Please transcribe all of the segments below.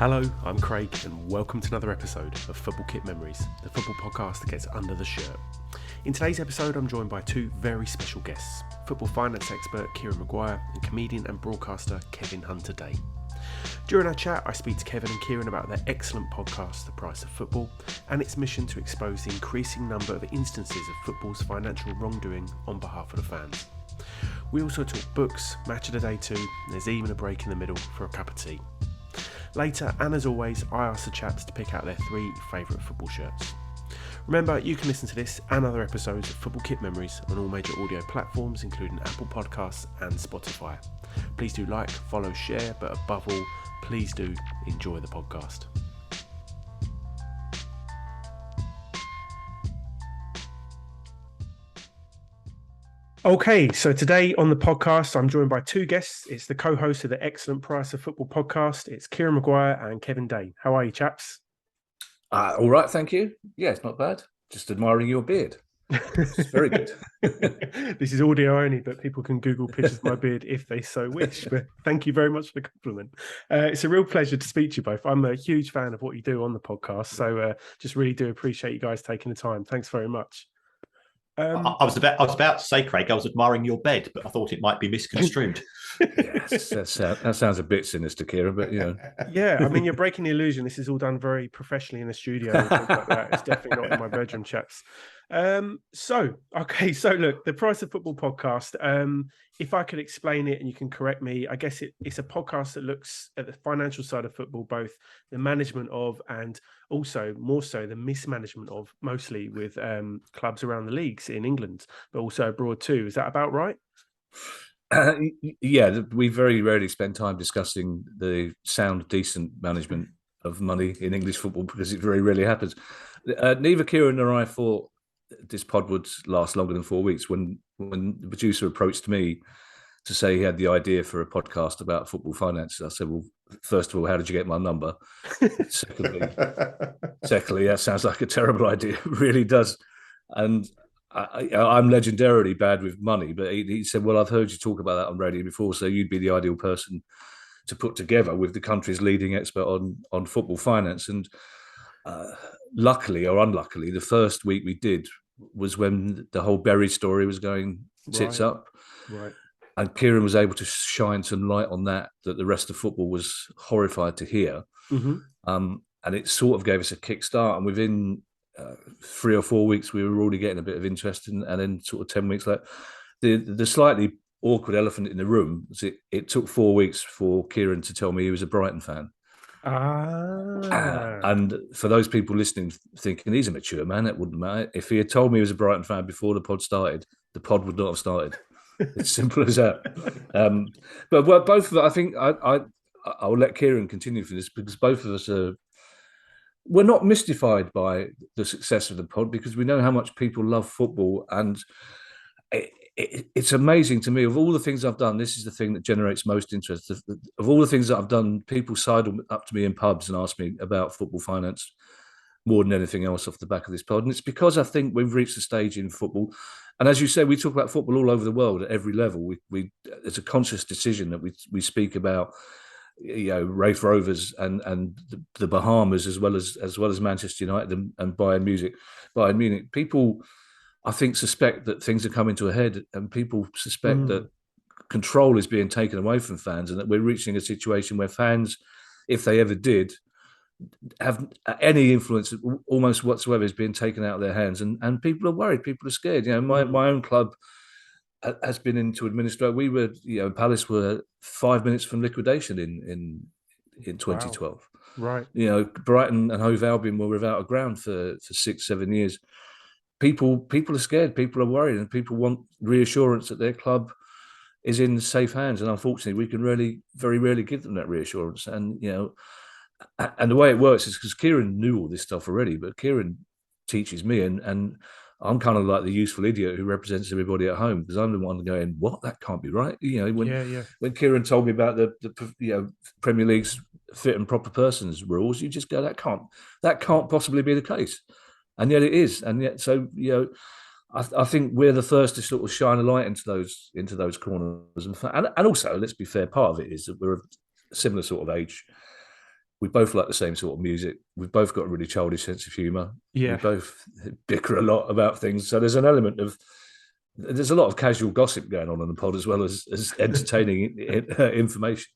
Hello, I'm Craig, and welcome to another episode of Football Kit Memories, the football podcast that gets under the shirt. In today's episode, I'm joined by two very special guests, football finance expert Kieran Maguire and comedian and broadcaster Kevin Hunter Day. During our chat, I speak to Kevin and Kieran about their excellent podcast, The Price of Football, and its mission to expose the increasing number of instances of football's financial wrongdoing on behalf of the fans. We also talk books, match of the day too, and there's even a break in the middle for a cup of tea. Later, and as always, I ask the chaps to pick out their 3 favourite football shirts. Remember, you can listen to this and other episodes of Football Kit Memories on all major audio platforms, including Apple Podcasts and Spotify. Please do like, follow, share, but above all, please do enjoy the podcast. Okay, so today on the podcast, I'm joined by 2 guests. It's the co-host of the excellent Price of Football podcast. It's Kieran Maguire and Kevin Day. How are you, chaps? All right, thank you. Yeah, it's not bad. Just admiring your beard. It's very good. This is audio only, but people can Google pictures of my beard if they so wish. But thank you very much for the compliment. It's a real pleasure to speak to you both. I'm a huge fan of what you do on the podcast, so just really do appreciate you guys taking the time. Thanks very much. I was about to say, Craig, I was admiring your bed, but I thought it might be misconstrued. Yes, that sounds a bit sinister, Kieran, but you know. Yeah, I mean, you're breaking the illusion. This is all done very professionally in the studio and things like that. It's definitely not in my bedroom, chaps. So look, the Price of Football podcast, if I could explain it and you can correct me, I guess it's a podcast that looks at the financial side of football, both the management of and also more so the mismanagement of, mostly with clubs around the leagues in England, but also abroad too. Is that about right? Yeah, we very rarely spend time discussing the sound, decent management of money in English football because it very rarely happens. Neither Kieran nor I thought this pod would last longer than 4 weeks. When the producer approached me to say he had the idea for a podcast about football finance, I said, well, first of all, how did you get my number? Secondly, that sounds like a terrible idea. It really does. And I'm legendarily bad with money, but he said, well, I've heard you talk about that on radio before, so you'd be the ideal person to put together with the country's leading expert on football finance. And luckily or unluckily, the first week we did was when the whole Berry story was going tits up. Right. And Kieran was able to shine some light on that the rest of football was horrified to hear. Mm-hmm. And it sort of gave us a kickstart. And within 3 or 4 weeks, we were already getting a bit of interest. And then sort of 10 weeks later, the slightly awkward elephant in the room was it took 4 weeks for Kieran to tell me he was a Brighton fan. And for those people listening, thinking he's a mature man, it wouldn't matter. If he had told me he was a Brighton fan before the pod started, the pod would not have started. It's simple as that. But both of us, I think I'll let Kieran continue for this because both of us we're not mystified by the success of the pod because we know how much people love football, and it's amazing to me. Of all the things I've done, this is the thing that generates most interest. Of all the things that I've done, people sidle up to me in pubs and ask me about football finance more than anything else off the back of this pod. And it's because I think we've reached a stage in football. And as you say, we talk about football all over the world at every level. It's a conscious decision that we speak about, you know, Raith Rovers and the Bahamas as well as Manchester United and Bayern Munich. People, I think, suspect that things are coming to a head, and people suspect that control is being taken away from fans, and that we're reaching a situation where fans, if they ever did, have any influence almost whatsoever is being taken out of their hands, and people are worried. People are scared. You know, my own club has been into administration. We were, Palace were 5 minutes from liquidation in 2012. Wow. Right. You know, Brighton and Hove Albion were without a ground for 6-7 years. People are scared. People are worried, and people want reassurance that their club is in safe hands. And unfortunately, we can very rarely give them that reassurance. And and the way it works is because Kieran knew all this stuff already, but Kieran teaches me, and I'm kind of like the useful idiot who represents everybody at home because I'm the one going, "What? That can't be right." When Kieran told me about the Premier League's fit and proper persons rules, you just go, "That can't possibly be the case," and yet it is. And yet, so I think we're the first to sort of shine a light into those corners, and also, let's be fair, part of it is that we're a similar sort of age. we both like the same sort of music. We've both got a really childish sense of humour. Yeah. We both bicker a lot about things. So there's a lot of casual gossip going on in the pod, as well as entertaining information.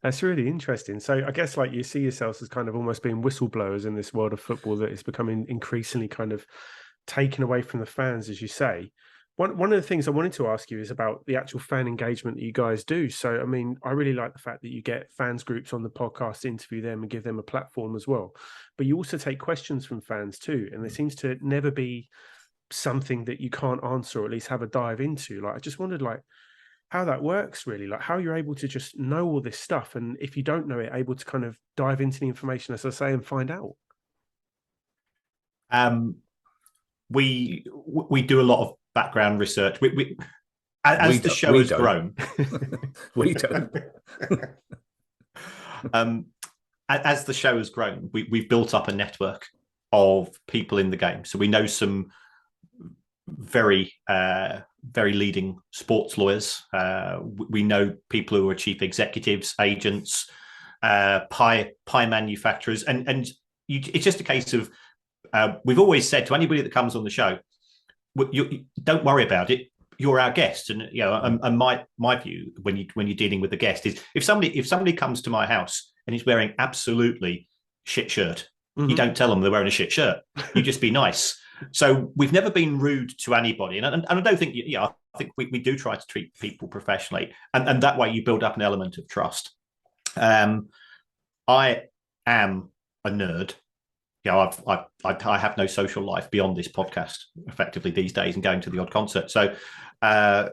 That's really interesting. So I guess like you see yourselves as kind of almost being whistleblowers in this world of football that is becoming increasingly kind of taken away from the fans, as you say. One of the things I wanted to ask you is about the actual fan engagement that you guys do. So, I mean, I really like the fact that you get fans groups on the podcast, interview them and give them a platform as well. But you also take questions from fans too. And there seems to never be something that you can't answer, or at least have a dive into. Like, I just wondered like how that works really, like how you're able to just know all this stuff. And if you don't know it, able to kind of dive into the information, as I say, and find out. We do a lot of background research. As the show has grown, we don't. As the show has grown, we've built up a network of people in the game. So we know some very leading sports lawyers. We know people who are chief executives, agents, pie manufacturers, and it's just a case of. We've always said to anybody that comes on the show, you don't worry about it. You're our guest, and and my view when you're dealing with a guest is if somebody comes to my house and is wearing absolutely shit shirt, you don't tell them they're wearing a shit shirt. You just be nice. So we've never been rude to anybody, and I don't think I think we do try to treat people professionally, and that way you build up an element of trust. I am a nerd. I have no social life beyond this podcast, effectively these days, and going to the odd concert. So I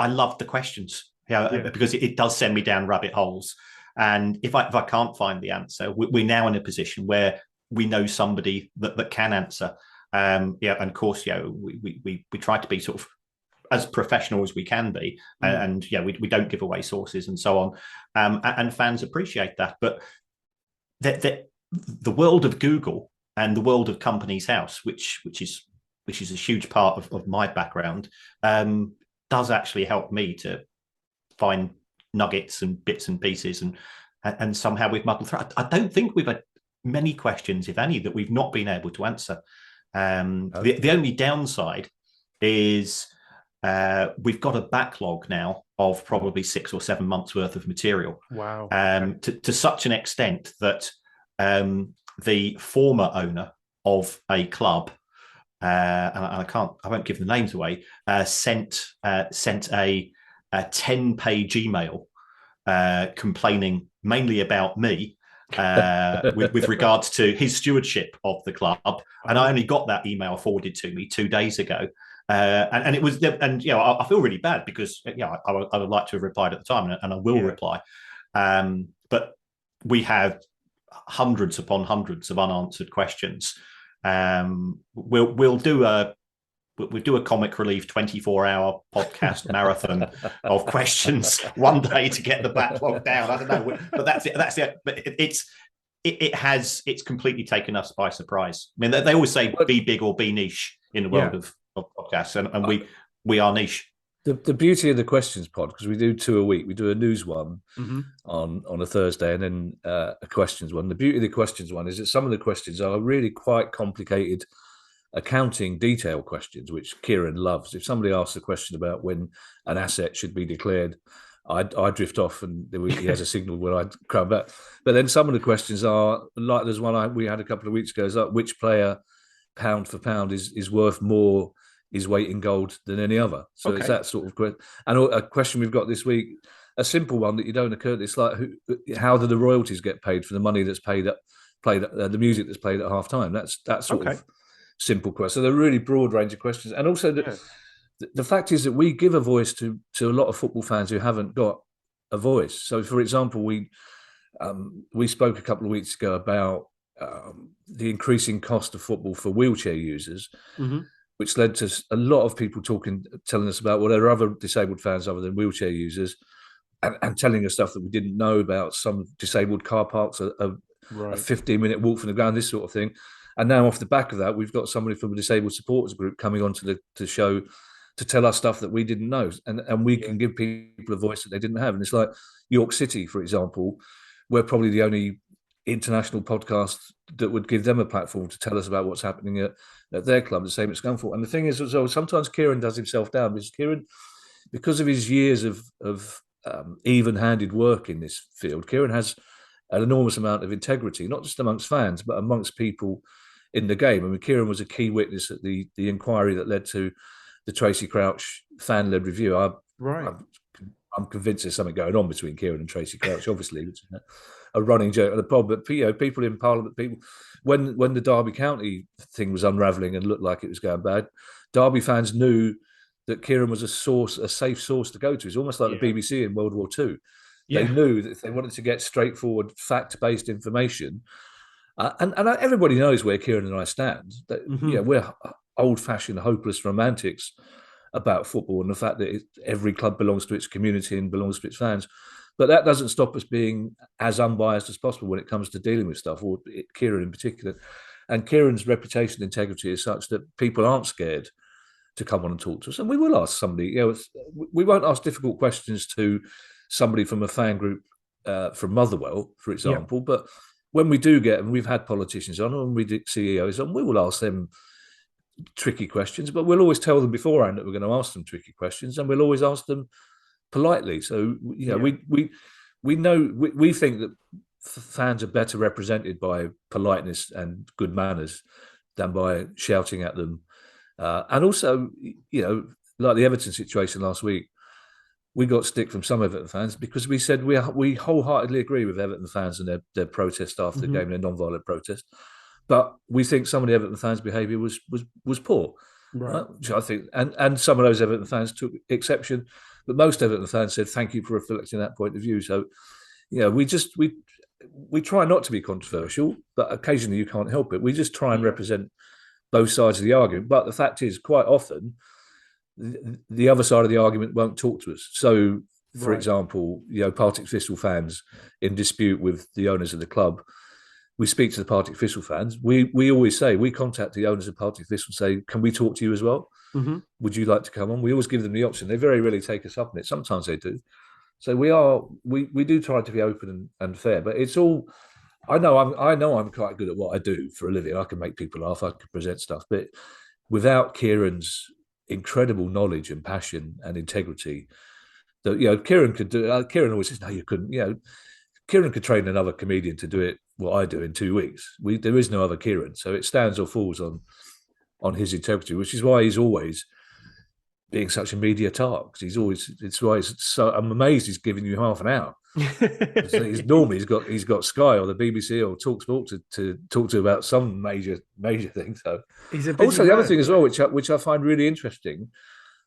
love the questions, because it does send me down rabbit holes. And if I can't find the answer, we're now in a position where we know somebody that can answer. And of course, we try to be sort of as professional as we can be, and we don't give away sources and so on. And fans appreciate that, but the world of Google and the world of Companies House, which is a huge part of my background, does actually help me to find nuggets and bits and pieces, and somehow we've muddled through. I don't think we've had many questions, if any, that we've not been able to answer. The only downside is we've got a backlog now of probably 6 or 7 months worth of material. Wow. To such an extent that the former owner of a club, and I won't give the names away, sent a 10-page email complaining mainly about me with regards to his stewardship of the club, and I only got that email forwarded to me 2 days ago, and it was, and I feel really bad because I would like to have replied at the time, and I will reply, but we have hundreds upon hundreds of unanswered questions. We'll do a comic relief 24-hour podcast marathon of questions one day to get the backlog down. I don't know, but that's it. But it's completely taken us by surprise. I mean, they always say be big or be niche in the world of podcasts, and we are niche. The beauty of the questions pod, because we do 2 a week. We do a news one on a Thursday, and then a questions one. The beauty of the questions one is that some of the questions are really quite complicated accounting detail questions, which Kieran loves. If somebody asks a question about when an asset should be declared, I drift off, and he has a signal where I come back. But then some of the questions are like there's one we had a couple of weeks ago. Is like which player, pound for pound, is worth more his weight in gold than any other. So it's that sort of question. And a question we've got this week, a simple one that you don't occur. It's like how do the royalties get paid for the money that's the music that's played at half time? That's that sort of simple question. So they're a really broad range of questions. And also the fact is that we give a voice to a lot of football fans who haven't got a voice. So for example, we spoke a couple of weeks ago about the increasing cost of football for wheelchair users, which led to a lot of people telling us about, well, there are other disabled fans other than wheelchair users, and telling us stuff that we didn't know about. Some disabled car parks, a 15-minute walk from the ground, this sort of thing. And now off the back of that, we've got somebody from a disabled supporters group coming onto the show to tell us stuff that we didn't know. And we can give people a voice that they didn't have. And it's like York City, for example, we're probably the only international podcast that would give them a platform to tell us about what's happening at their club, the same at Scunthorpe. And the thing is, so sometimes Kieran does himself down because Kieran, because of his years of even-handed work in this field, Kieran has an enormous amount of integrity, not just amongst fans, but amongst people in the game. I mean, Kieran was a key witness at the inquiry that led to the Tracy Crouch fan-led review. I'm convinced there's something going on between Kieran and Tracy Crouch, obviously, which is a running joke at the pod. But people in Parliament, when the Derby County thing was unravelling and looked like it was going bad, Derby fans knew that Kieran was a safe source to go to. It's almost like the BBC in World War II. They knew that if they wanted to get straightforward, fact-based information, and everybody knows where Kieran and I stand. That, we're old-fashioned, hopeless romantics about football and the fact that every club belongs to its community and belongs to its fans. But that doesn't stop us being as unbiased as possible when it comes to dealing with stuff, or Kieran in particular. And Kieran's reputation and integrity is such that people aren't scared to come on and talk to us. And we will ask somebody, we won't ask difficult questions to somebody from a fan group from Motherwell, for example. But when we do get, and we've had politicians on, and we do CEOs on, we will ask them tricky questions, but we'll always tell them beforehand that we're going to ask them tricky questions, and we'll always ask them politely. So we know we think that fans are better represented by politeness and good manners than by shouting at them. And also, like the Everton situation last week, we got stick from some Everton fans because we said we wholeheartedly agree with Everton fans and their protest after the game, their non-violent protest. But we think some of the Everton fans' behaviour was poor, right? Which I think, and some of those Everton fans took exception, but most Everton fans said thank you for reflecting that point of view. So, we try not to be controversial, but occasionally you can't help it. We just try and represent both sides of the argument. But the fact is, quite often, the other side of the argument won't talk to us. So, for example, Partick Thistle fans in dispute with the owners of the club. We speak to the Partick Thistle fans. We always say, we contact the owners of Partick Thistle and say, can we talk to you as well? Mm-hmm. Would you like to come on? We always give them the option. They very rarely take us up on it. Sometimes they do. So we do try to be open and fair, but it's all, I know I'm quite good at what I do for a living. I can make people laugh. I can present stuff, but without Kieran's incredible knowledge and passion and integrity that, Kieran could do. Kieran always says, no, you couldn't, Kieran could train another comedian to do it what I do in 2 weeks. There is no other Kieran, so it stands or falls on his integrity, which is why he's always being such a media tart. It's why I'm amazed he's giving you half an hour. Normally he's got Sky or the BBC or TalkSport to talk to about some major thing. So also the other thing as well, which I find really interesting,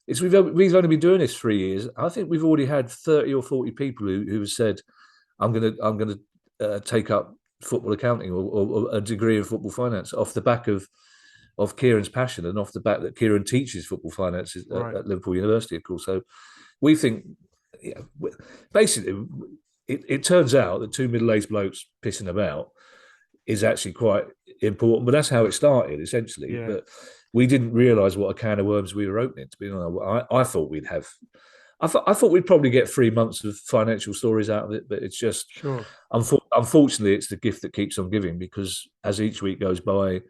is we've only been doing this 3 years. I think we've already had 30 or 40 people who have said, I'm going to take up football accounting or a degree in football finance off the back of Kieran's passion and off the back that Kieran teaches football finance at Liverpool University, of course. So we think, basically, it turns out that two middle-aged blokes pissing about is actually quite important, but that's how it started, essentially. Yeah. But we didn't realise what a can of worms we were opening. To be honest, I thought we'd have. I thought we'd probably get 3 months of financial stories out of it, but it's just, unfortunately, it's the gift that keeps on giving, because as each week goes by,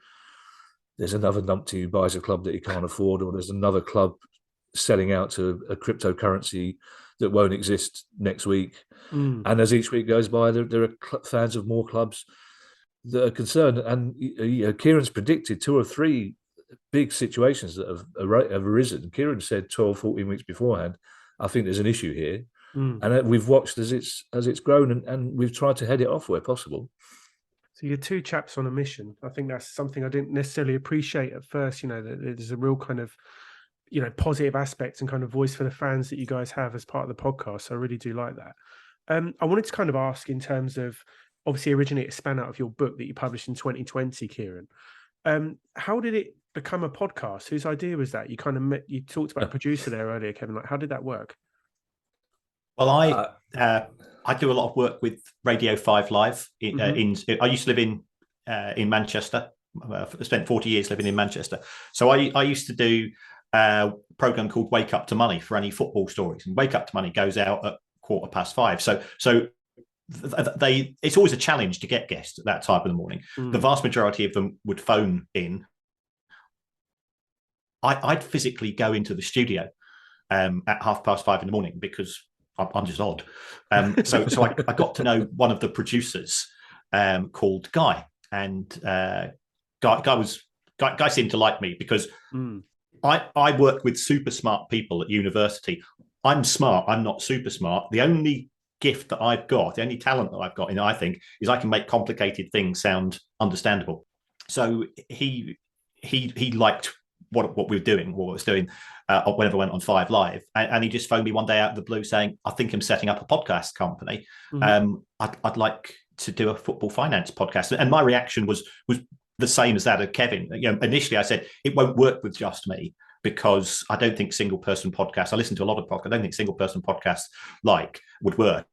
there's another numpty who buys a club that he can't afford, or there's another club selling out to a cryptocurrency that won't exist next week. And as each week goes by, there are fans of more clubs that are concerned. And Kieran's predicted 2 or 3 big situations that have arisen. Kieran said 12, 14 weeks beforehand, I think there's an issue here. And we've watched as it's grown, and we've tried to head it off where possible. So you're two chaps on a mission. I think that's something I didn't necessarily appreciate at first, that there's a real kind of, positive aspect and kind of voice for the fans that you guys have as part of the podcast. So I really do like that. I wanted to kind of ask, in terms of, obviously originally it span out of your book that you published in 2020, Kieran. How did it become a podcast? Whose idea was that? You talked about a producer there earlier, Kevin. Like, how did that work? Well, I do a lot of work with Radio 5 Live. I used to live in Manchester. I spent 40 years living in Manchester. So I used to do a program called Wake Up to Money for any football stories. And Wake Up to Money goes out at 5:15. So it's always a challenge to get guests at that time of the morning. The vast majority of them would phone in. I'd physically go into the studio at 5:30 in the morning because I'm just odd. So I got to know one of the producers called Guy, and Guy seemed to like me because I work with super smart people at university. I'm smart. I'm not super smart. The only gift that I've got, the only talent that I've got, I think, is I can make complicated things sound understandable. So he liked what we were doing, what I was doing whenever I went on 5 Live, and he just phoned me one day out of the blue saying, "I think I'm setting up a podcast company. I'd like to do a football finance podcast." And my reaction was the same as that of Kevin. Initially I said it won't work with just me because I don't think single person podcasts. I listen to a lot of podcasts. I don't think single person podcasts would work.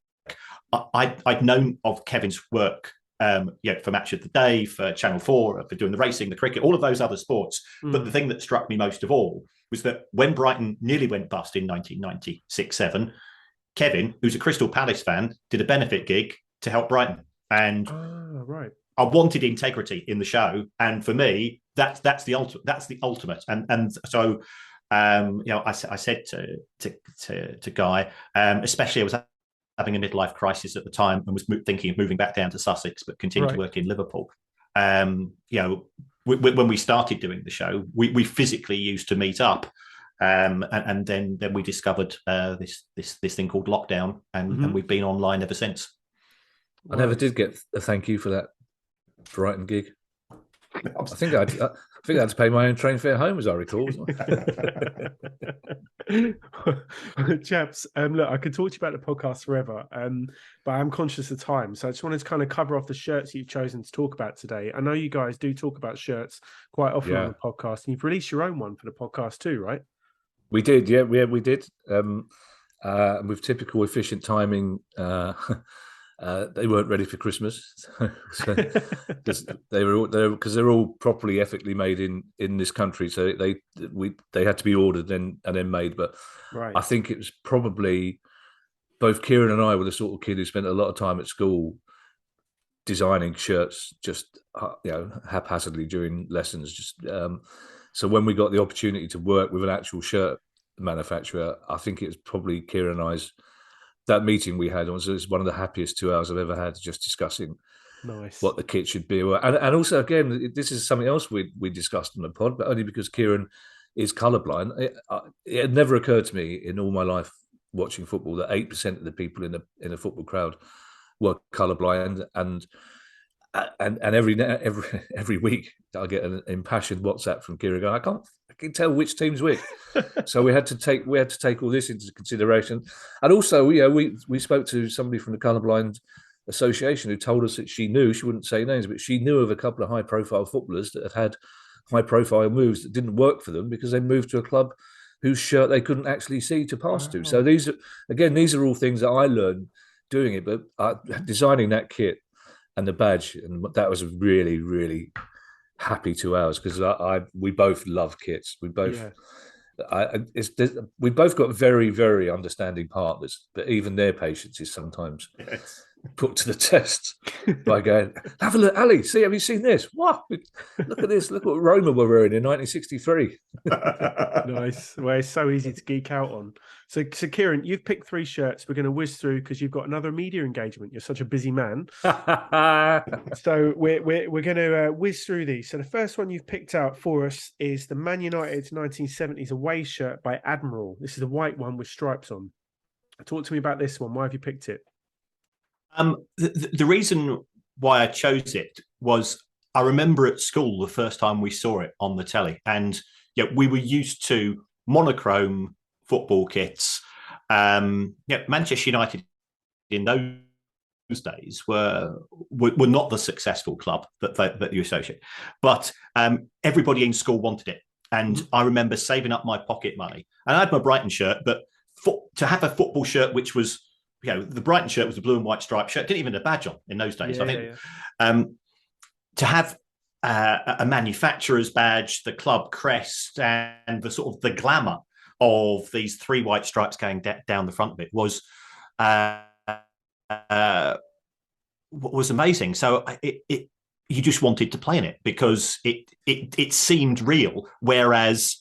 I'd known of Kevin's work. For Match of the Day, for Channel 4, for doing the racing, the cricket, all of those other sports. But the thing that struck me most of all was that when Brighton nearly went bust in 1996-7, Kevin, who's a Crystal Palace fan, did a benefit gig to help Brighton. And I wanted integrity in the show. And for me, that's the ultimate. That's the ultimate. And so, I said to Guy, especially I was having a midlife crisis at the time and was thinking of moving back down to Sussex, but continued to work in Liverpool. When we started doing the show, we physically used to meet up, and then we discovered this thing called lockdown, and we've been online ever since. I never did get a thank you for that Brighton gig. I think I had to pay my own train fare home, as I recall. Chaps, look, I could talk to you about the podcast forever, but I'm conscious of time. So I just wanted to kind of cover off the shirts you've chosen to talk about today. I know you guys do talk about shirts quite often on the podcast, and you've released your own one for the podcast too, right? We did, we did. With typical efficient timing, they weren't ready for Christmas, so they're all properly ethically made in this country. So they had to be ordered and then made. But I think it was probably both Kieran and I were the sort of kid who spent a lot of time at school designing shirts, just haphazardly during lessons. So when we got the opportunity to work with an actual shirt manufacturer, I think it was probably Kieran and I's. That meeting we had was one of the happiest 2 hours I've ever had, just discussing what the kit should be. And also, again, this is something else we discussed on the pod, but only because Kieran is colourblind. It had never occurred to me in all my life watching football that 8% of the people in a football crowd were colourblind. And every week I get an impassioned WhatsApp from Kieran going, I can tell which team's which. So we had to take all this into consideration. And also, we spoke to somebody from the Colourblind Association who told us that she wouldn't say names, but she knew of a couple of high profile footballers that had high profile moves that didn't work for them because they moved to a club whose shirt they couldn't actually see to pass to. So these are all things that I learned doing it, but designing that kit and the badge, and that was really, really happy 2 hours because we both love kits. We both got very, very understanding partners, but even their patience is sometimes put to the test by going, "Have a look, Ali. Have you seen this? What? Look at this. Look what Roma were wearing in 1963." Nice. Well, it's so easy to geek out on. So Kieran, you've picked 3 shirts. We're going to whiz through because you've got another media engagement. You're such a busy man. So we're going to whiz through these. So the first one you've picked out for us is the Man United 1970s away shirt by Admiral. This is the white one with stripes on. Talk to me about this one. Why have you picked it? The reason why I chose it was I remember at school the first time we saw it on the telly, and we were used to monochrome football kits. Manchester United in those days were not the successful club that you associate, but everybody in school wanted it, and I remember saving up my pocket money, and I had my Brighton shirt, but to have a football shirt which was the Brighton shirt was a blue and white striped shirt, didn't even have a badge on in those days. To have a manufacturer's badge, the club crest, and the sort of the glamour of these 3 white stripes going down the front of it was was amazing. So you just wanted to play in it because it seemed real, whereas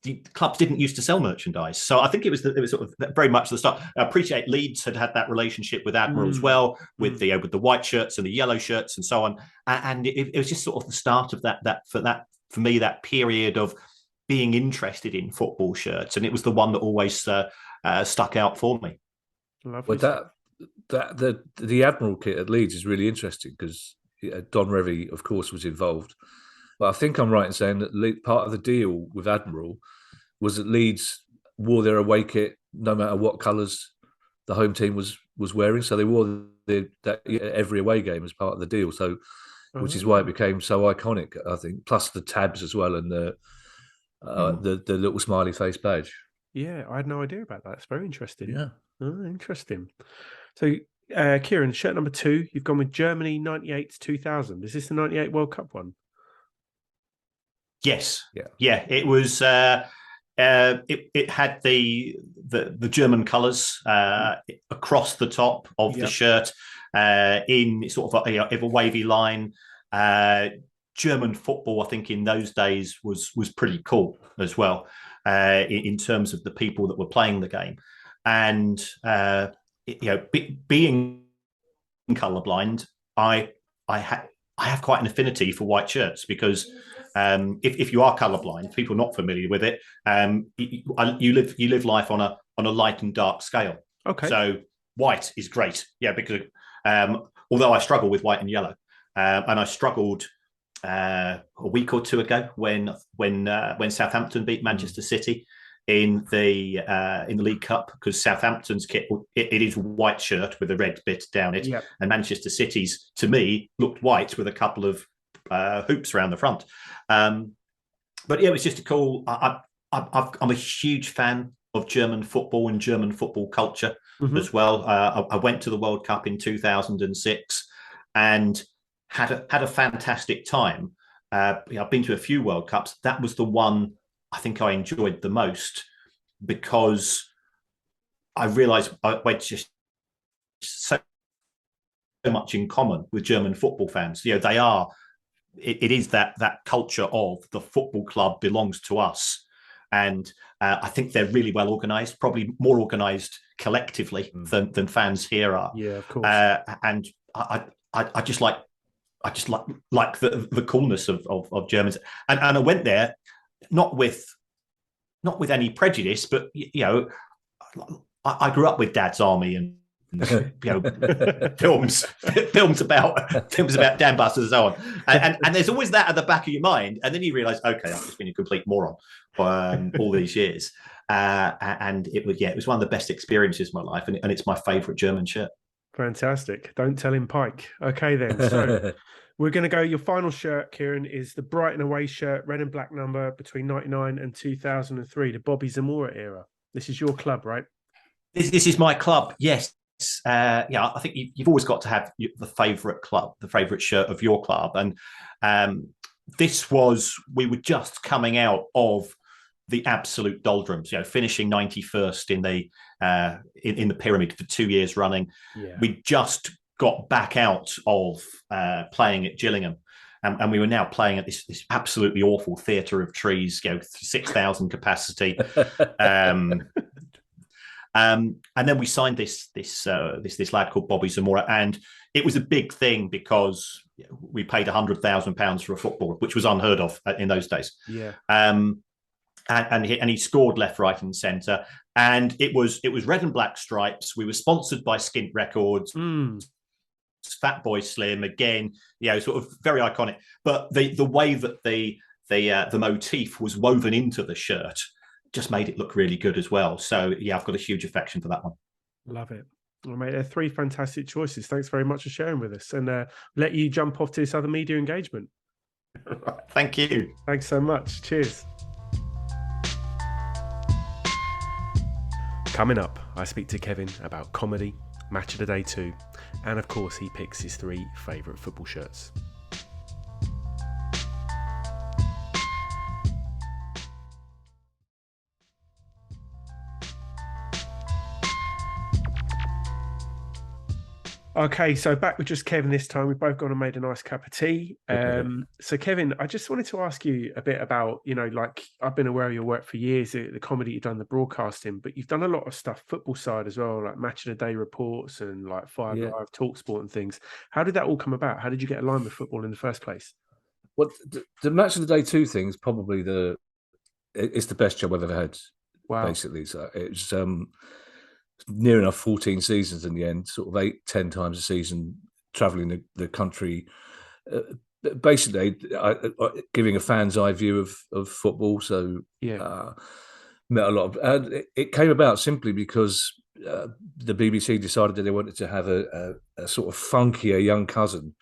the clubs didn't used to sell merchandise. So I think it was sort of very much the start. I appreciate Leeds had that relationship with Admiral as well, with the white shirts and the yellow shirts and so on. And it was just sort of the start of that for me, that period of being interested in football shirts, and it was the one that always stuck out for me. Lovely. But the Admiral kit at Leeds is really interesting because Don Revie, of course, was involved. But I think I'm right in saying that part of the deal with Admiral was that Leeds wore their away kit no matter what colours the home team was wearing. So they wore that every away game as part of the deal. So, which is why it became so iconic, I think. Plus the tabs as well and the little smiley face badge. Yeah, I had no idea about that. It's very interesting. Yeah, interesting. So, Kieran, shirt number 2, you've gone with Germany 98 to 2000. Is this the 98 World Cup one? Yes. Yeah. It was. It had the German colours across the top of the shirt in sort of a wavy line. German football, I think, in those days was pretty cool as well in terms of the people that were playing the game, and being colorblind, I have quite an affinity for white shirts because. If you are colourblind, people not familiar with it, you live life on a light and dark scale. Okay. So white is great, because although I struggle with white and yellow, and I struggled a week or two ago when Southampton beat Manchester City in the League Cup, because Southampton's kit it is white shirt with a red bit down it, and Manchester City's to me looked white with a couple of hoops around the front. But it was just a cool. I'm a huge fan of German football and German football culture as well. I went to the World Cup in 2006 and had a fantastic time. I've been to a few World Cups. That was the one I think I enjoyed the most because I realised I just so much in common with German football fans. They are. It is that culture of the football club belongs to us, and I think they're really well organised, probably more organised collectively than fans here are. Yeah, of course. And I just like the coolness of Germans, and I went there not with any prejudice, but I grew up with Dad's Army and films about dam busters and so on, and there's always that at the back of your mind, and then you realise, okay, I've just been a complete moron all these years, and it was one of the best experiences of my life, and it's my favourite German shirt. Fantastic. Don't tell him Pike. Okay then, so we're going to go. Your final shirt, Kieran, is the Brighton away shirt, red and black number between 99 and 2003, the Bobby Zamora era. This is your club, right? This is my club, yes. I think you've always got to have the favourite club, the favourite shirt of your club, and we were just coming out of the absolute doldrums, finishing 91st in the pyramid for 2 years running. We just got back out of playing at Gillingham, and we were now playing at this absolutely awful theatre of trees, 6,000 capacity. And then we signed this lad called Bobby Zamora, and it was a big thing because we paid £100,000 for a footballer, which was unheard of in those days. Yeah. And he scored left, right, and centre, and it was red and black stripes. We were sponsored by Skint Records. Fat Boy Slim again, sort of very iconic. But the way that the motif was woven into the shirt just made it look really good as well. So I've got a huge affection for that one. Love it. Well, mate, they're 3 fantastic choices. Thanks very much for sharing with us, and let you jump off to this other media engagement. Thank you. Thanks so much. Cheers. Coming up, I speak to Kevin about comedy, Match of the Day 2, and of course he picks his 3 favourite football shirts. Okay, so back with just Kevin this time. We've both gone and made a nice cup of tea. So Kevin, I just wanted to ask you a bit about, like I've been aware of your work for years, the comedy you've done, the broadcasting, but you've done a lot of stuff football side as well, like Match of the Day reports and like Five Yeah. Live, Talk Sport and things. How did that all come about? How did you get aligned with football in the first place? Well, the Match of the Day 2 thing is probably it's the best job I've ever had. Wow. Basically, so it's near enough 14 seasons in the end, sort of 8-10 times a season, traveling the country, basically giving a fan's eye view of football. So met a lot of it came about simply because the BBC decided that they wanted to have a sort of funkier young cousin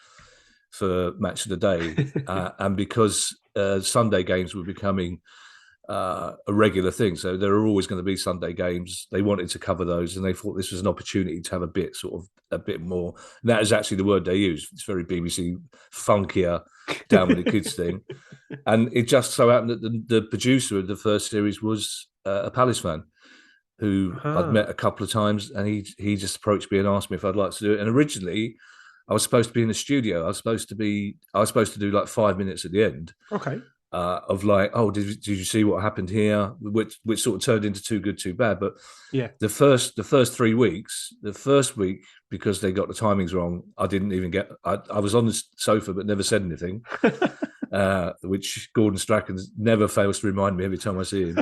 for Match of the Day, and because Sunday games were becoming a regular thing, so there are always going to be Sunday games. They wanted to cover those, and they thought this was an opportunity to have a bit more. And that is actually the word they use. It's very BBC funkier, down with the kids thing. And it just so happened that the producer of the first series was a Palace fan who I'd met a couple of times, and he just approached me and asked me if I'd like to do it. And originally, I was supposed to be in the studio. I was supposed to do like 5 minutes at the end. Okay. Of like, oh, did you see what happened here? Which sort of turned into Too Good, Too Bad. But the first 3 weeks, the first week, because they got the timings wrong, I didn't even get. I was on the sofa but never said anything, which Gordon Strachan never fails to remind me every time I see him.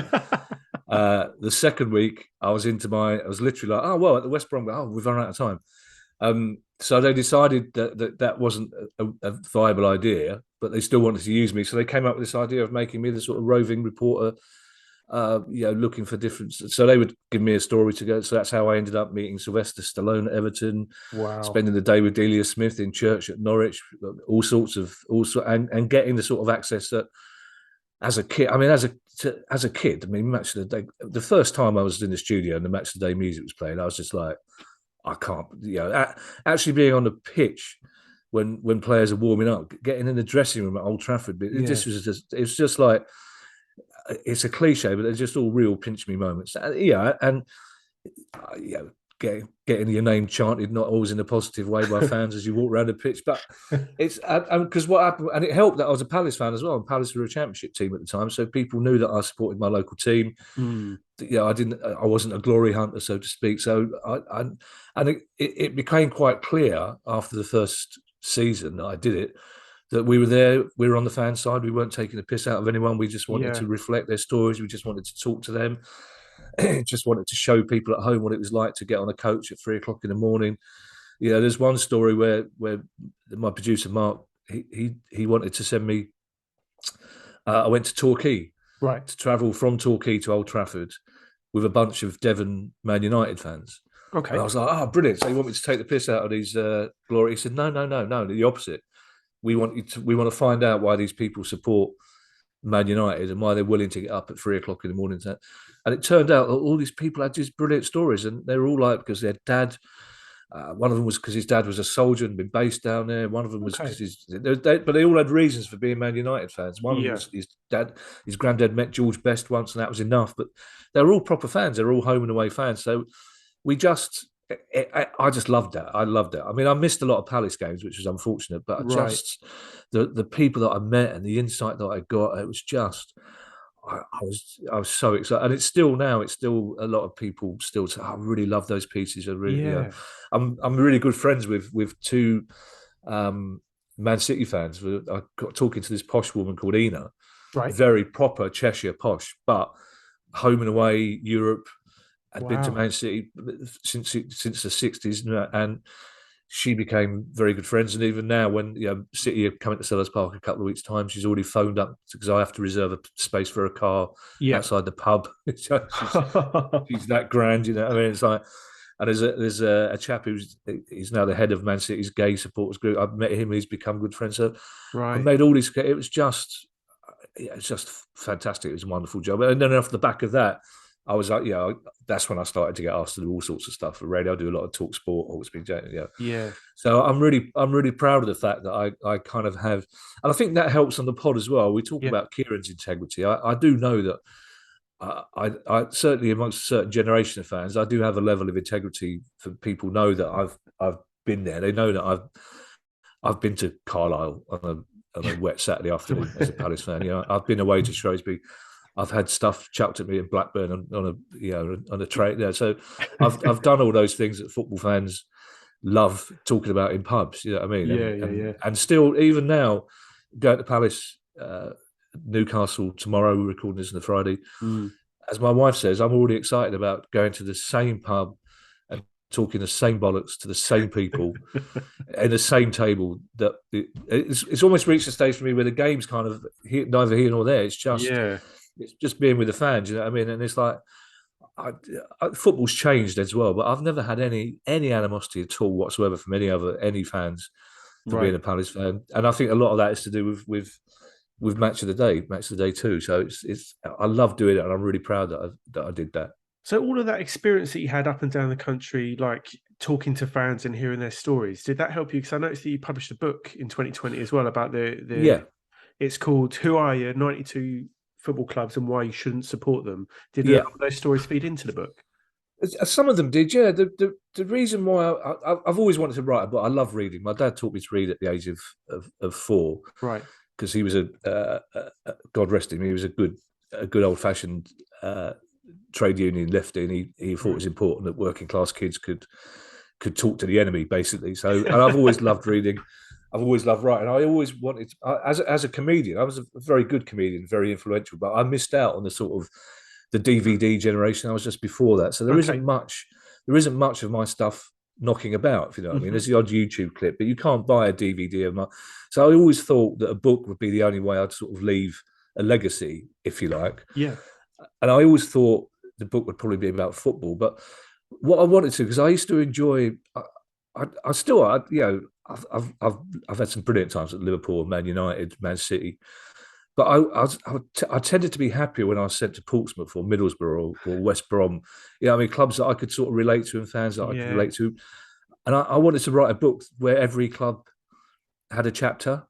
The second week, I was literally like, oh well, at the West Brom, we've run out of time. So they decided that wasn't a viable idea, but they still wanted to use me. So they came up with this idea of making me the sort of roving reporter, looking for different. So they would give me a story to go. So that's how I ended up meeting Sylvester Stallone at Everton. Wow. Spending the day with Delia Smith in church at Norwich, and getting the sort of access that as a kid. I mean, as a kid, I mean, Match of the Day. The first time I was in the studio and the Match of the Day music was playing, I was just like, I can't, actually being on the pitch when players are warming up, getting in the dressing room at Old Trafford. It's just like, it's a cliche, but they're just all real pinch me moments. Getting your name chanted, not always in a positive way by fans as you walk around the pitch, but it's because what happened, and it helped that I was a Palace fan as well, and Palace were a championship team at the time, so people knew that I supported my local team. I wasn't a glory hunter, so to speak. So it became quite clear after the first season that I did it, that we were there, we were on the fan side, we weren't taking the piss out of anyone, we just wanted to reflect their stories, we just wanted to talk to them. Just wanted to show people at home what it was like to get on a coach at 3 o'clock in the morning. There's one story where my producer Mark, he wanted to send me. I went to Torquay, right, to travel from Torquay to Old Trafford with a bunch of Devon Man United fans. Okay, and I was like, oh, brilliant! So you want me to take the piss out of these glory? He said, no, the opposite. We want to find out why these people support Man United and why they're willing to get up at 3 o'clock in the morning. And it turned out that all these people had these brilliant stories, and they were all like, because their dad, one of them was because his dad was a soldier and been based down there. One of them was because but they all had reasons for being Man United fans. One of them was his granddad met George Best once, and that was enough. But they were all proper fans. They were all home and away fans. So I just loved that. I loved it. I mean, I missed a lot of Palace games, which was unfortunate, but just the people that I met and the insight that I got, it was just, I was so excited. And it's still a lot of people still say, I really love those pieces. I really, I'm really good friends with two Man City fans. I got talking to this posh woman called Ina, very proper Cheshire posh, but home and away Europe. I'd been to Man City since the 60s, and she became very good friends. And even now, when City are coming to Sellers Park a couple of weeks' time, she's already phoned up because I have to reserve a space for a car outside the pub. she's that grand, I mean, it's like. And there's a chap he's now the head of Man City's gay supporters group. I've met him; he's become good friends. So I made all these. It was just fantastic. It was a wonderful job. And then off the back of that, I was like, that's when I started to get asked to do all sorts of stuff for radio. I do a lot of talk sport, So I'm really proud of the fact that I kind of have, and I think that helps on the pod as well. We talk about Kieran's integrity. I do know that I certainly amongst a certain generation of fans, I do have a level of integrity for people know that I've been there, they know that I've been to Carlisle on a wet Saturday afternoon as a Palace fan. You know, I've been away to Shrewsbury. I've had stuff chucked at me in Blackburn on a train there. So I've done all those things that football fans love talking about in pubs. You know what I mean? Yeah. And still, even now, going to Palace, Newcastle tomorrow. We're recording this on the Friday. As my wife says, I'm already excited about going to the same pub and talking the same bollocks to the same people in the same table. That it's almost reached a stage for me where the game's kind of neither here nor there. It's just being with the fans. You know what I mean? And it's like football's changed as well, but I've never had any animosity at all whatsoever from any fans for being a Palace fan. And I think a lot of that is to do with match of the day too. So it's I love doing it, and I'm really proud that I did that. So all of that experience that you had up and down the country, like talking to fans and hearing their stories, did that help you? Because I noticed that you published a book in 2020 as well about it's called "Who Are You? 92 Football Clubs and Why You Shouldn't Support Them." Did those stories feed into the book? Some of them did, yeah. The reason why I've always wanted to write a book, I love reading. My dad taught me to read at the age of 4, right? Because he was God rest him, he was a good old fashioned trade union lefty, and he thought it was important that working class kids could talk to the enemy, basically. So, and I've always loved reading. I've always loved writing. I always wanted, as a comedian, I was a very good comedian, very influential, but I missed out on the sort of the DVD generation. I was just before that, so there isn't much of my stuff knocking about, if you know what I mean. There's the odd YouTube clip, but you can't buy a DVD of my. So I always thought that a book would be the only way I'd sort of leave a legacy, if you like. Yeah. And I always thought the book would probably be about football, but what I wanted to, because I used to enjoy. I've had some brilliant times at Liverpool, Man United, Man City, but I tended to be happier when I was sent to Portsmouth or Middlesbrough or West Brom. You know, I mean, clubs that I could sort of relate to and fans that I could relate to. And I wanted to write a book where every club had a chapter.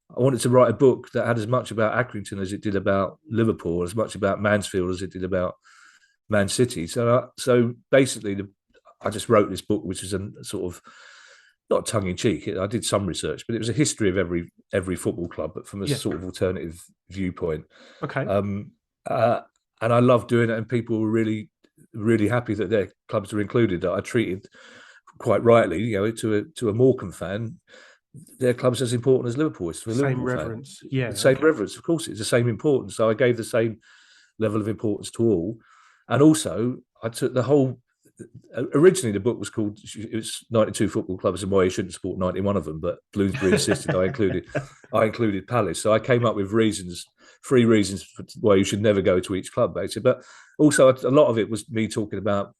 I wanted to write a book that had as much about Accrington as it did about Liverpool, as much about Mansfield as it did about Man City. So basically, I just wrote this book, which is a sort of not tongue in cheek. I did some research, but it was a history of every football club, but from a sort of alternative viewpoint. Okay. And I loved doing it, and people were really, really happy that their clubs were included. That I treated quite rightly, you know, to a Morecambe fan, their club's as important as Liverpool is. Same reverence, the same reverence. Of course, it's the same importance. So I gave the same level of importance to all, and also I took the whole. Originally, the book was called it was 92 Football Clubs and Why You Shouldn't Support 91 of them, but Bloomsbury insisted I included Palace. So I came up with 3 reasons why you should never go to each club, basically. But also, a lot of it was me talking about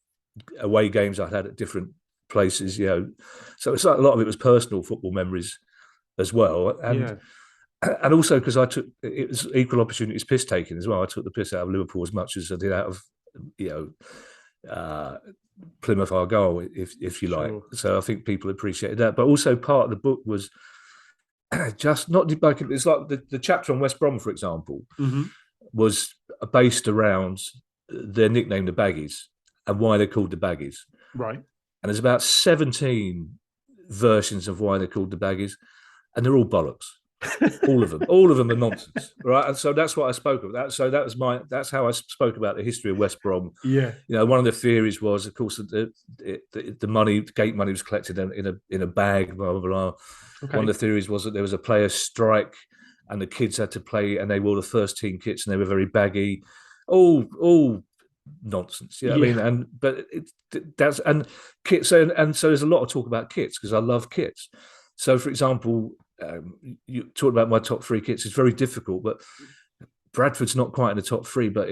away games I'd had at different places, you know. So it's like a lot of it was personal football memories as well, and also because it was equal opportunities piss taking as well. I took the piss out of Liverpool as much as I did out of, you know, Plymouth Argyle, if you like. So I think people appreciated that. But also part of the book was just not debugging. It's like the chapter on West Brom, for example, was based around their nickname, the Baggies, and why they're called the Baggies. Right. And there's about 17 versions of why they're called the Baggies, and they're all bollocks. All of them are nonsense, right? And so that's what I spoke about. So that's how I spoke about the history of West Brom. Yeah, you know, one of the theories was, of course, that the money, gate money, was collected in a bag. Blah blah blah. Okay. One of the theories was that there was a players' strike, and the kids had to play, and they wore the first team kits, and they were very baggy. All nonsense. You know what I mean? But that's kits, and so there's a lot of talk about kits because I love kits. So, for example. You talked about my top 3 kits. It's very difficult, but Bradford's not quite in the top 3, but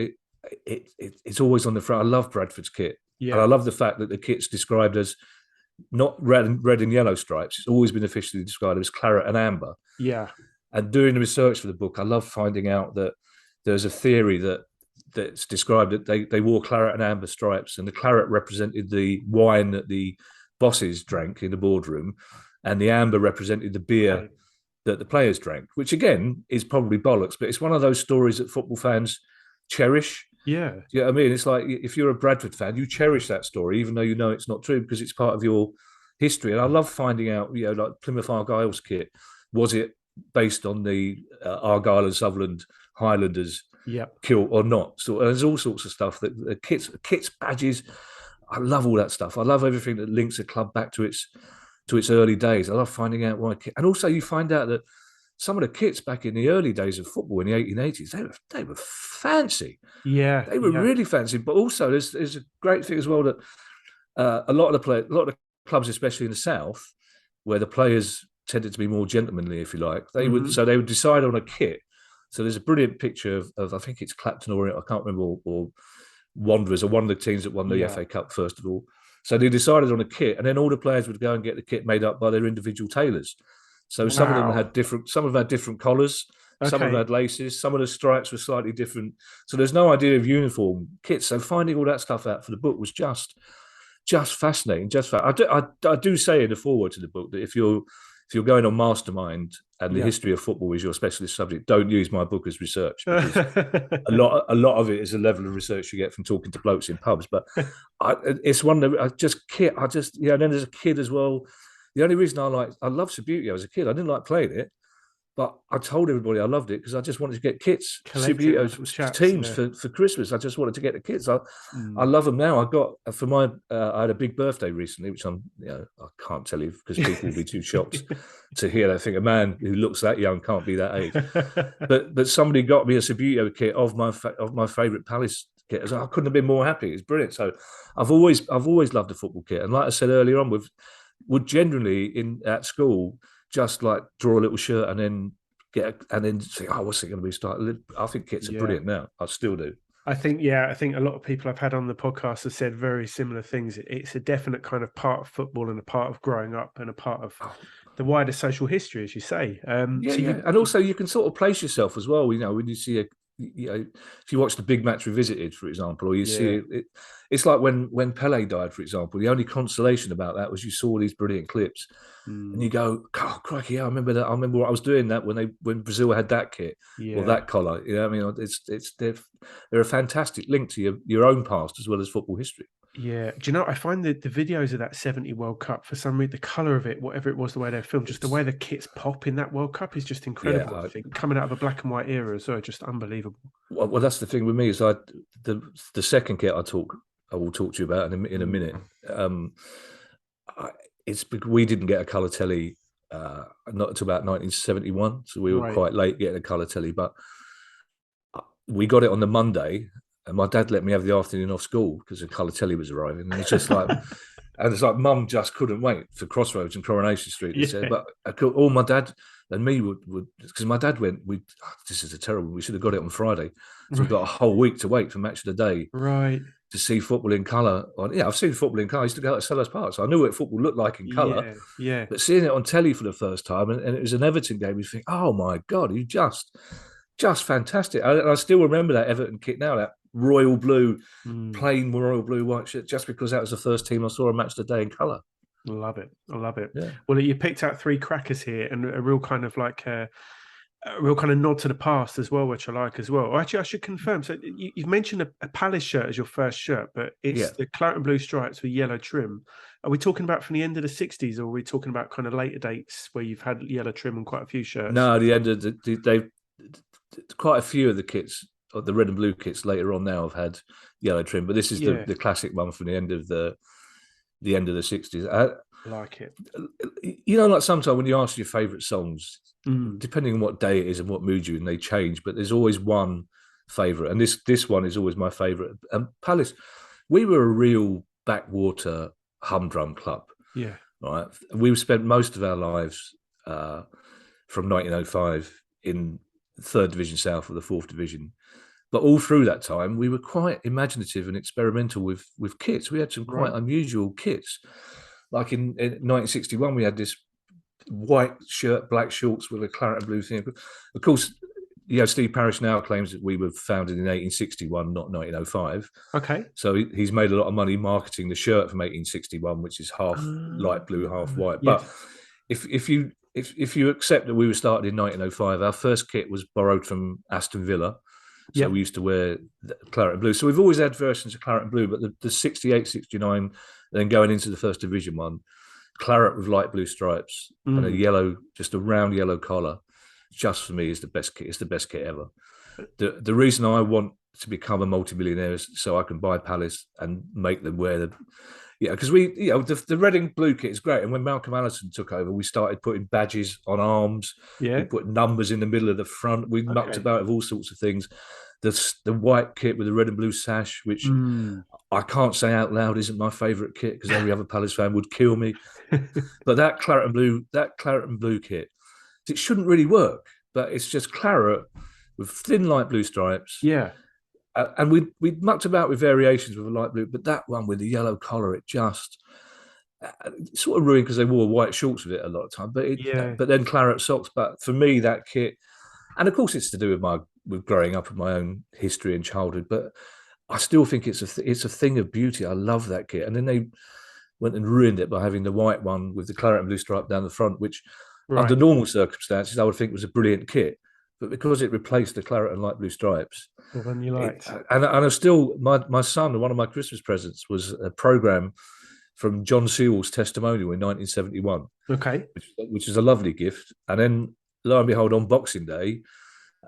it's always on the front. I love Bradford's kit, and I love the fact that the kit's described as not red and yellow stripes. It's always been officially described as claret and amber. Yeah, and doing the research for the book, I love finding out that there's a theory that's described that they wore claret and amber stripes, and the claret represented the wine that the bosses drank in the boardroom, and the amber represented the beer that the players drank, which again is probably bollocks, but it's one of those stories that football fans cherish. Yeah. You know what I mean? It's like if you're a Bradford fan, you cherish that story, even though you know it's not true, because it's part of your history. And I love finding out, like Plymouth Argyle's kit, was it based on the Argyle and Sutherland Highlanders kilt or not? So there's all sorts of stuff that the kits, badges. I love all that stuff. I love everything that links a club back to its early days. I love finding out why. And also, you find out that some of the kits back in the early days of football in the 1880s, they were fancy. Yeah, they were really fancy. But also, there's a great thing as well that a lot of the clubs, especially in the south, where the players tended to be more gentlemanly, if you like, they would decide on a kit. So there's a brilliant picture of I think it's Clapton or I can't remember, or Wanderers, or one of the teams that won the FA Cup first of all. So they decided on a kit, and then all the players would go and get the kit made up by their individual tailors. So some of them had different collars, some of them had laces, some of the stripes were slightly different. So there's no idea of uniform kits. So finding all that stuff out for the book was just fascinating. I do say in the foreword to the book that if you're going on Mastermind and the history of football is your specialist subject, don't use my book as research, because a lot of it is a level of research you get from talking to blokes in pubs. But it's one that then there's a kid as well. The only reason I love Subbuteo as a kid, I didn't like playing it, but I told everybody I loved it because I just wanted to get kits, Subbuteo teams for Christmas. I just wanted to get the kits. I love them now. I got I had a big birthday recently, which I can't tell you because people will be too shocked to hear. They think a man who looks that young can't be that age. but somebody got me a Subbuteo kit of my favourite Palace kit. I couldn't have been more happy. It's brilliant. So I've always loved the football kit, and like I said earlier on, would generally at school just like draw a little shirt and then think, what's it going to be? I think kits are brilliant now. I still do. I think a lot of people I've had on the podcast have said very similar things. It's a definite kind of part of football and a part of growing up and a part of the wider social history, as you say. And also you can sort of place yourself as well. When you see if you watch the Big Match Revisited, for example, or you see it, it's like when Pele died, for example. The only consolation about that was you saw these brilliant clips, and you go, "Oh, crikey! I remember that. I remember what I was doing that when Brazil had that kit or that collar." They're a fantastic link to your own past as well as football history. Yeah. Do you know, I find the videos of that 70 World Cup, for some reason, the colour of it, whatever it was, the way they're filmed, just the way the kits pop in that World Cup is just incredible. I think coming out of a black and white era as well, just unbelievable. Well, that's the thing with me is the second kit I will talk to you about in a minute. It's because we didn't get a colour telly not until about 1971, so we were quite late getting a colour telly, but we got it on the Monday. And my dad let me have the afternoon off school because the colour telly was arriving. And it's just like, and it's like, Mum just couldn't wait for Crossroads and Coronation Street. Said, but all my dad and me would because my dad went, this is terrible. We should have got it on Friday. So we've got a whole week to wait for Match of the Day. Right. To see football in colour. I've seen football in colour. I used to go to Sellers Park, so I knew what football looked like in colour. Yeah. But seeing it on telly for the first time, and it was an Everton game, you think, oh my God, you just fantastic. I still remember that Everton kit now, that royal blue, plain royal blue white shirt, just because that was the first team I saw a Match of the Day in colour. I love it. Yeah. Well, you picked out three crackers here, and a real kind of like a real kind of nod to the past as well, which I like as well. Actually, I should confirm. So you've mentioned a Palace shirt as your first shirt, but it's the claret and blue stripes with yellow trim. Are we talking about from the end of the 60s, or are we talking about kind of later dates where you've had yellow trim on quite a few shirts? No, the end of they've quite a few of the kits, the red and blue kits later on now have had yellow trim, but this is the classic one from the end of the 60s. I like it. Like sometimes when you ask your favourite songs, depending on what day it is and what mood you're in, they change, but there's always one favourite, and this one is always my favourite. And Palace, we were a real backwater humdrum club. Yeah. Right. We spent most of our lives from 1905 in third division south of the fourth division. But all through that time, we were quite imaginative and experimental with kits. We had some quite unusual kits. Like in 1961, we had this white shirt, black shorts with a claret and blue thing. Of course, Steve Parish now claims that we were founded in 1861, not 1905. Okay. So he's made a lot of money marketing the shirt from 1861, which is half light blue, half white. Yes. But if you accept that we were started in 1905, our first kit was borrowed from Aston Villa. So we used to wear claret and blue. So we've always had versions of claret and blue, but the 68, 69, then going into the first division one, claret with light blue stripes and a yellow, just a round yellow collar, just for me is the best kit. It's the best kit ever. The reason I want to become a multimillionaire is so I can buy Palace and make them wear the. Yeah, because the red and blue kit is great. And when Malcolm Allison took over, we started putting badges on arms. Yeah. We put numbers in the middle of the front. We mucked about with all sorts of things. The white kit with the red and blue sash, which I can't say out loud isn't my favourite kit because every other Palace fan would kill me. But that claret and blue kit, it shouldn't really work. But it's just claret with thin light blue stripes. Yeah. And we mucked about with variations with a light blue, but that one with the yellow collar, it just sort of ruined because they wore white shorts with it a lot of time. But then claret socks. But for me, that kit, and of course, it's to do with growing up and my own history and childhood. But I still think it's a thing of beauty. I love that kit. And then they went and ruined it by having the white one with the claret and blue stripe down the front, which under normal circumstances I would think was a brilliant kit. But because it replaced the claret and light blue stripes, the one you liked, and I still, my son, one of my Christmas presents was a program from John Sewell's testimonial in 1971. Okay, which is a lovely gift. And then, lo and behold, on Boxing Day,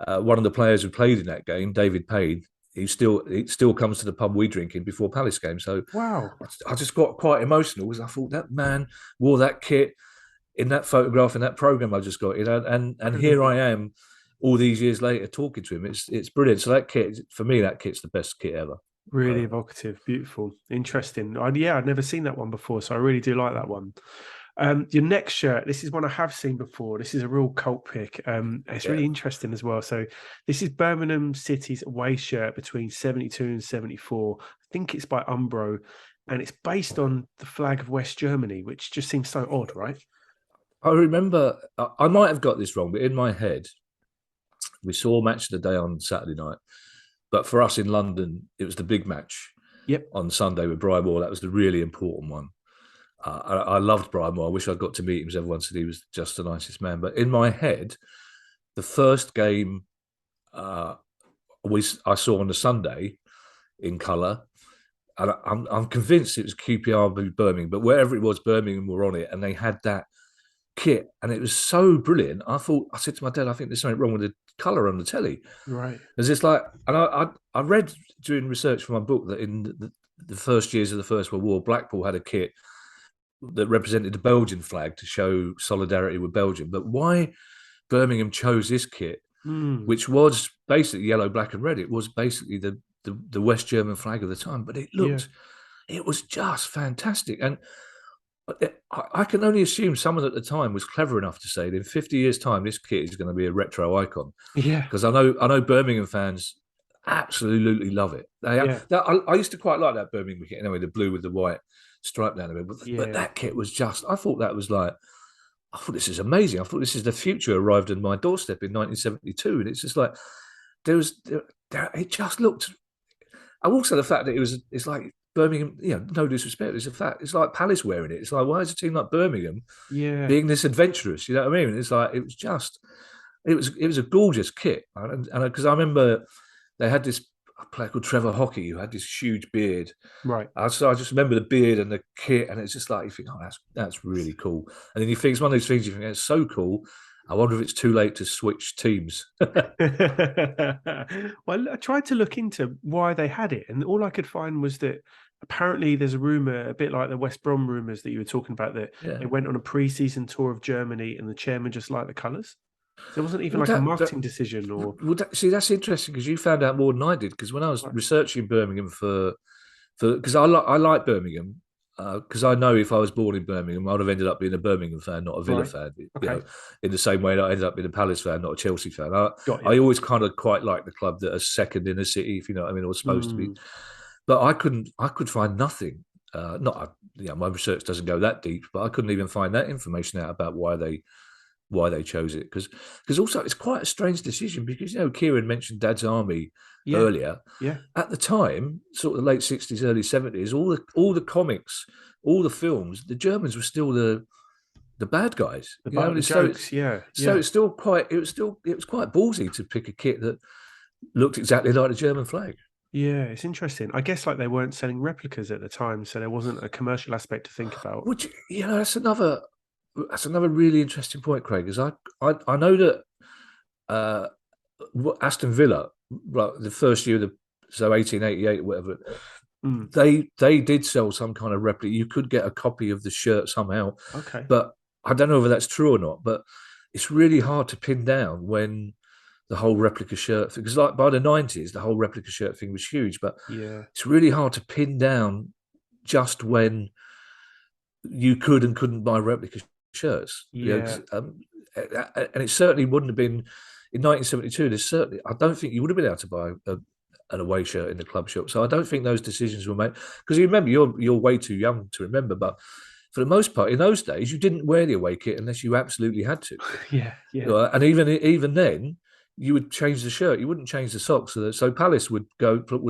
one of the players who played in that game, David Payne, he still comes to the pub we drink in before Palace games. So wow, I just got quite emotional because I thought that man wore that kit in that photograph in that program I just got, and here I am. All these years later, talking to him, it's brilliant. So that kit, for me, that kit's the best kit ever. Really evocative, beautiful, interesting. I'd never seen that one before, so I really do like that one. Your next shirt, this is one I have seen before. This is a real cult pick. It's really interesting as well. So this is Birmingham City's away shirt between 72 and 74. I think it's by Umbro, and it's based on the flag of West Germany, which just seems so odd, right? I remember, I might have got this wrong, but in my head, we saw Match of the Day on Saturday night, but for us in London, it was the big match. Yep. On Sunday with Brian Moore. That was the really important one. I loved Brian Moore. I wish I'd got to meet him, as everyone said he was just the nicest man. But in my head, the first game I saw on the Sunday in colour, and I'm convinced it was QPR Birmingham, but wherever it was, Birmingham were on it, and they had that kit, and it was so brilliant. I said to my dad, I think there's something wrong with the colour on the telly. Right. Because it's like, and I read during research for my book that in the first years of the First World War, Blackpool had a kit that represented the Belgian flag to show solidarity with Belgium. But why Birmingham chose this kit, which was basically yellow, black, and red? It was basically the West German flag of the time, but it was just fantastic. And I can only assume someone at the time was clever enough to say that in 50 years' time, this kit is going to be a retro icon. Yeah, because I know Birmingham fans absolutely love it. I used to quite like that Birmingham kit anyway, the blue with the white stripe down the middle. But that kit was just, I thought this is amazing. I thought this is the future arrived at my doorstep in 1972, and it's just like it just looked. And also the fact that it's like Birmingham, no disrespect, it's a fact. It's like Palace wearing it. It's like, why is a team like Birmingham being this adventurous? You know what I mean? It's like, it was a gorgeous kit. And because I remember they had this player called Trevor Hockey who had this huge beard. Right. So I just remember the beard and the kit, and it's just like, you think, oh, that's really cool. And then you think, it's one of those things you think, it's so cool. I wonder if it's too late to switch teams. Well, I tried to look into why they had it, and all I could find was that apparently there's a rumour, a bit like the West Brom rumours that you were talking about, that they went on a pre-season tour of Germany and the chairman just liked the colours. So it wasn't even a marketing decision. Or see, that's interesting because you found out more than I did. Because when I was researching Birmingham because I like Birmingham, because I know if I was born in Birmingham, I'd have ended up being a Birmingham fan, not a Villa fan. In the same way that I ended up being a Palace fan, not a Chelsea fan. I always kind of quite like the club that are second in the city, if you know what I mean, or supposed to be. But I could find nothing. My research doesn't go that deep, but I couldn't even find that information out about why they chose it. Because also it's quite a strange decision because, Kieran mentioned Dad's Army earlier. Yeah. At the time, sort of the late 60s, early 70s, all the comics, all the films, the Germans were still the bad guys. The jokes, So it's still it was quite ballsy to pick a kit that looked exactly like the German flag. Yeah, it's interesting. I guess like they weren't selling replicas at the time, so there wasn't a commercial aspect to think about. Which, that's another really interesting point, Craig. Is I know that Aston Villa, right, the first year of so 1888 or whatever, they did sell some kind of replica. You could get a copy of the shirt somehow, Okay. but I don't know whether that's true or not. But it's really hard to pin down when the whole replica shirt thing, because like by the 90s, the whole replica shirt thing was huge, but Yeah. it's really hard to pin down just when you could and couldn't buy replica shirts. Yeah. And it certainly wouldn't have been in 1972. There's certainly, I don't think you would have been able to buy an away shirt in the club shop. So I don't think those decisions were made, because you remember, you're way too young to remember, but for the most part, in those days, you didn't wear the away kit unless you absolutely had to. Yeah. Yeah. And even then, you would change the shirt. You wouldn't change the socks. So Palace would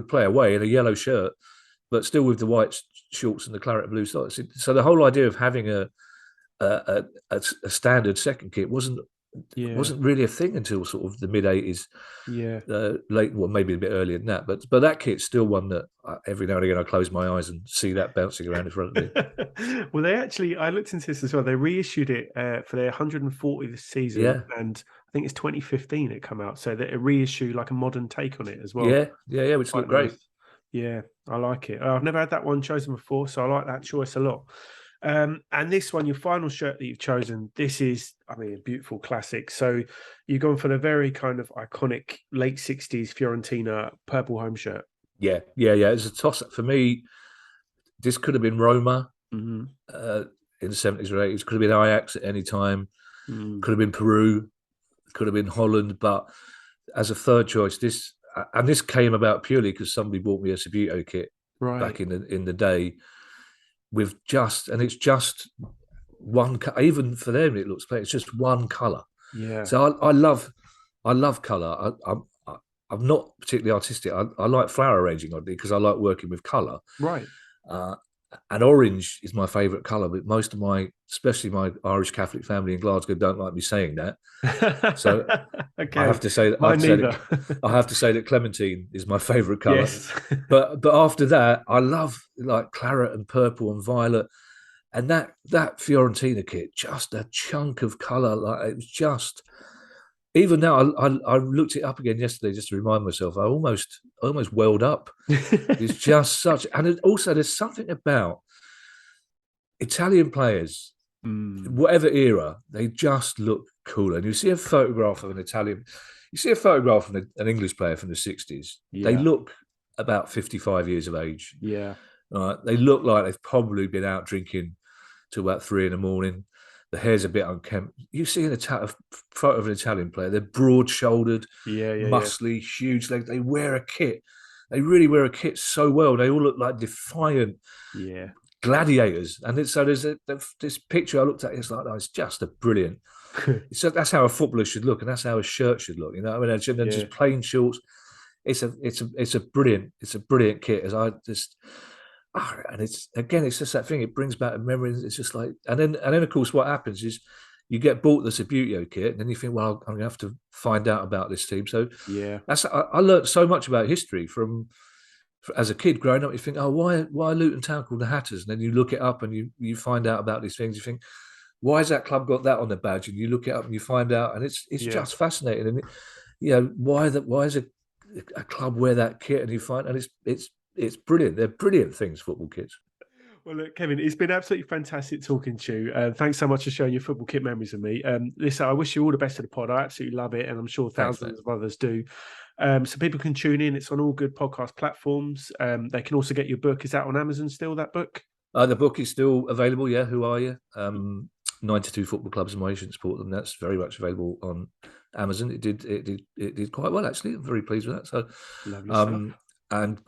play away in a yellow shirt, but still with the white shorts and the claret blue socks. So the whole idea of having a standard second kit wasn't really a thing until sort of the mid 80s. Yeah. Maybe a bit earlier than that. But that kit's still one that every now and again I close my eyes and see that bouncing around in front of me. Well, I looked into this as well. They reissued it for their 140th season, and I think it's 2015 it come out. So they reissue like a modern take on it as well. Yeah, which looked great. Nice. Yeah, I like it. I've never had that one chosen before, so I like that choice a lot. And this one, your final shirt that you've chosen, this is, a beautiful classic. So you're going for the very kind of iconic late 60s Fiorentina purple home shirt. Yeah. It's a toss-up. For me, this could have been Roma in the 70s or 80s. Could have been Ajax at any time. Could have been Peru. Could have been Holland. But as a third choice, this came about purely because somebody bought me a Subbuteo kit back in the day. It's just one. Even for them, it looks like it's just one color. Yeah. So I love color. I'm not particularly artistic. I like flower arranging oddly because I like working with color. Right. And orange is my favourite colour, but most of especially my Irish Catholic family in Glasgow, don't like me saying that. So okay. I have to say that I have to say that clementine is my favourite colour. Yes. but after that, I love like claret and purple and violet, and that Fiorentina kit, just a chunk of colour. Like it was just. Even now, I looked it up again yesterday just to remind myself. I almost welled up. It's just such, and also there's something about Italian players, whatever era, they just look cool. And you see a photograph of an English player from the 60s. Yeah. They look about 55 years of age. Yeah, they look like they've probably been out drinking till about 3 a.m. The hair's a bit unkempt. You see a photo of an Italian player, they're broad-shouldered, muscly, huge legs. They wear a kit. They really wear a kit so well. They all look like defiant gladiators. And so there's this picture I looked at, it's like, oh, it's just a brilliant. That's how a footballer should look, and that's how a shirt should look. Just plain shorts. It's a brilliant kit. And it's just that thing. It brings back a memory. It's just like, and then of course, what happens is you get bought the Subbuteo kit, and then you think, well, I'm going to have to find out about this team. So I learned so much about history as a kid growing up. You think, oh, why Luton Town called the Hatters? And then you look it up and you find out about these things. You think, why has that club got that on the badge? And you look it up and you find out, and it's just fascinating. And why is a club wear that kit? And you find, and it's brilliant. They're brilliant things, football kits. Well, look, Kevin, it's been absolutely fantastic talking to you. Thanks so much for sharing your football kit memories with me. Listen, I wish you all the best of the pod. I absolutely love it, and I'm sure thousands of others do. So people can tune in. It's on all good podcast platforms. They can also get your book. Is that on Amazon still, that book? The book is still available, yeah. Who Are You? 92 football clubs and why you shouldn't support them. That's very much available on Amazon. It did quite well, actually. I'm very pleased with that. So, lovely stuff. And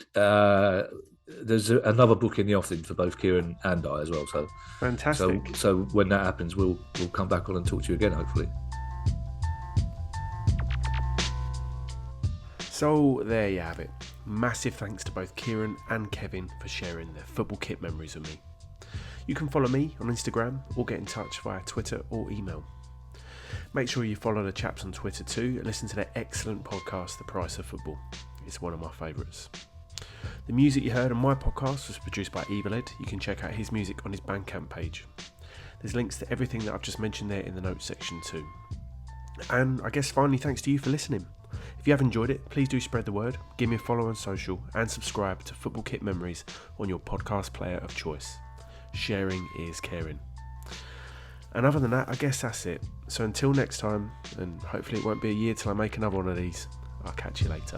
there's another book in the offing for both Kieran and I as well. So fantastic. So when that happens, we'll come back on and talk to you again, hopefully. So there you have it. Massive thanks to both Kieran and Kevin for sharing their football kit memories with me. You can follow me on Instagram or get in touch via Twitter or email. Make sure you follow the chaps on Twitter too and listen to their excellent podcast, The Price of Football. It's one of my favourites. The music you heard on my podcast was produced by Eviled. You can check out his music on his Bandcamp page. There's links to everything that I've just mentioned there in the notes section too. And I guess finally, thanks to you for listening. If you have enjoyed it, please do spread the word, give me a follow on social, and subscribe to Football Kit Memories on your podcast player of choice. Sharing is caring. And other than that, I guess that's it. So until next time, and hopefully it won't be a year till I make another one of these, I'll catch you later.